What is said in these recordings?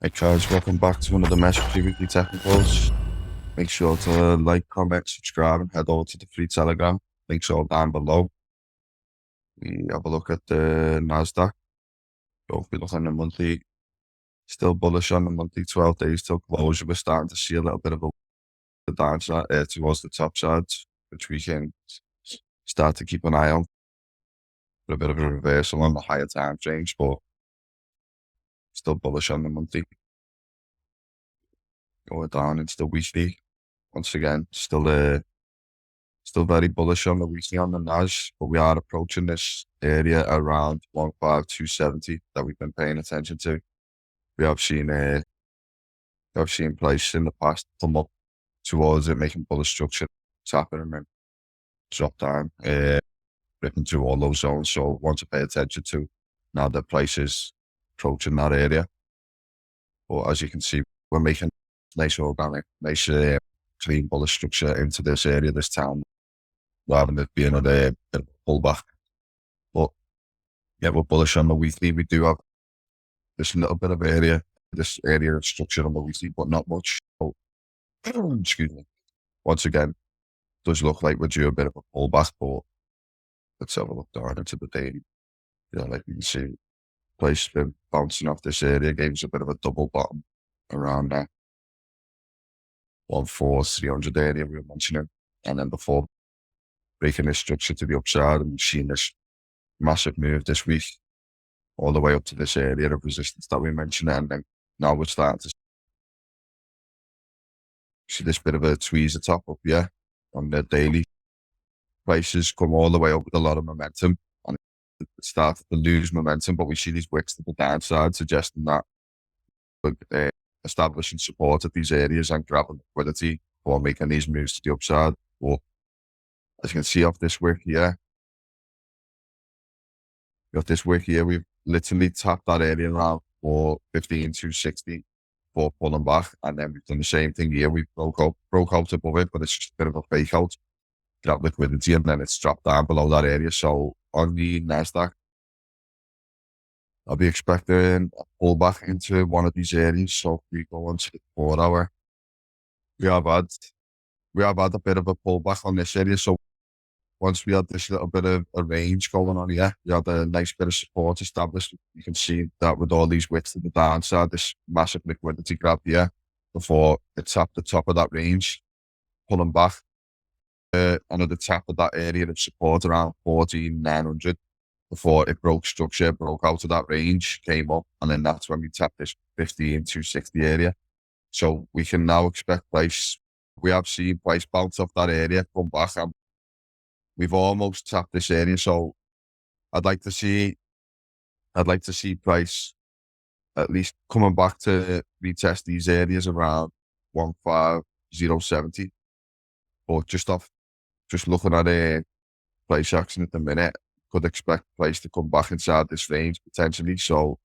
Hey guys, welcome back to another message weekly technicals. Make sure to like, comment, subscribe, and head over to the free Telegram. Links all down below. We have a look at the NASDAQ. So if we look on the monthly, still bullish on the monthly 12 days till closure. We're starting to see a little bit of a downside towards the top sides, which we can start to keep an eye on. A bit of a reversal on the higher time range, but still bullish on the monthly. Going down into the weekly. Once again, still very bullish on the weekly on the NAS, but we are approaching this area around 15270 that we've been paying attention to. We have seen price in the past come up towards it, making bullish structure, tapping and then drop down, ripping through all those zones. So want to pay attention to now that price is approaching that area. But as you can see, we're making nice organic, nice clean bullish structure into this area, this town, rather than it being a bit of a pullback. But yeah, we're bullish on the weekly. We do have this little bit of this area of structure on the weekly, but not much. So, excuse me. Once again, does look like we're due a bit of a pullback, but let's have a look down into the daily. Like you can see, price been bouncing off this area, gave us a bit of a double bottom around that 14300 area we were mentioning, and then before breaking this structure to the upside, and we've seen this massive move this week all the way up to this area of resistance that we mentioned, and then now we're starting to see this bit of a tweezer top up here on the daily. Prices come all the way up with a lot of momentum, and it started to lose momentum, but we see these wicks to the downside, suggesting that we're establishing support at these areas and grabbing liquidity or making these moves to the upside. But as you can see off this wick here, we've literally tapped that area around for 15,260 for pulling back, and then we've done the same thing here. We broke out above it, but it's just a bit of a fake out, grab liquidity, and then it's dropped down below that area. So on the NASDAQ, I'll be expecting a pullback into one of these areas. So if we go on to the 4 hour, we have had a bit of a pullback on this area. So once we had this little bit of a range going on here, we had a nice bit of support established. You can see that with all these wicks to the downside, this massive liquidity grab here before it tapped the top of that range, pulling back. Another tap of that area of support around 14,900 before it broke structure, broke out of that range, came up, and then that's when we tapped this 15,260 area. So we can now expect price. We have seen price bounce off that area, come back, and we've almost tapped this area. So I'd like to see price at least coming back to retest these areas around 15070. But just looking at a price action at the minute, could expect price to come back inside this range potentially. So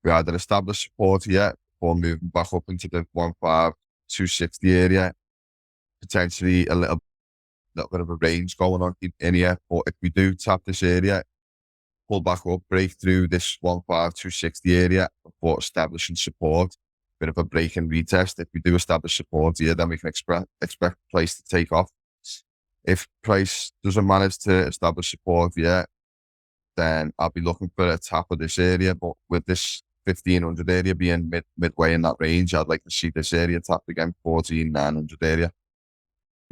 we either establish support here or moving back up into the 15260 area, potentially a little bit of a range going on in here. But if we do tap this area, pull back up, break through this 15260 area before establishing support, bit of a break and retest. If we do establish support here, then we can expect price to take off. If price doesn't manage to establish support yet, then I'll be looking for a tap of this area. But with this 1500 area being midway in that range, I'd like to see this area tapped again, 14,900 area.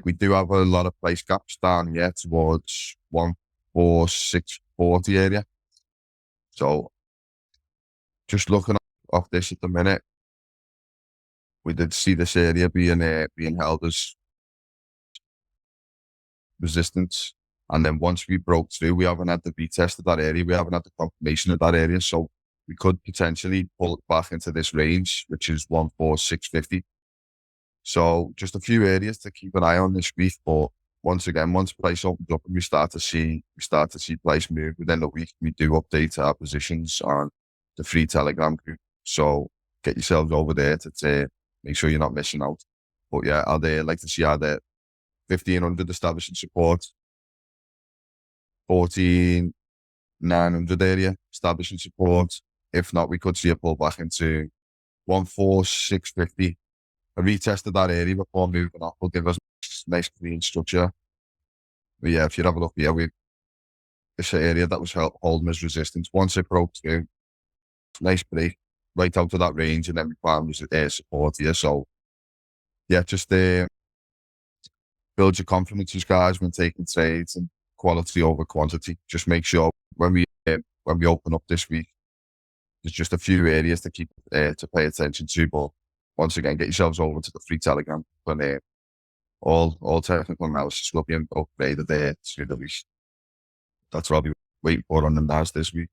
We do have a lot of price gaps down here towards 14640 area. So just looking off this at the minute, we did see this area being held as resistance. And then once we broke through, we haven't had the retest of that area. We haven't had the confirmation of that area. So we could potentially pull it back into this range, which is 14650. So just a few areas to keep an eye on this week. But once again, once price opens up and we start to see price move within the week, we do update our positions on the free Telegram group. So get yourselves over there to make sure you're not missing out. But yeah, I'd like to see how the 1500 establishing support, 14,900 area establishing support. If not, we could see a pullback into 14650. I retested that area before moving up. Will give us nice clean structure. But yeah, if you have a look here, it's an area that was holding as resistance. Once it broke through, nice break right out of that range, and then we found support here. So yeah, just build your confidences, guys, when taking trades, and quality over quantity. Just make sure when we open up this week, there's just a few areas to keep to pay attention to. But once again, get yourselves over to the free Telegram when all technical analysis will be upgraded there to the week. That's what I'll be waiting for on the NAS this week.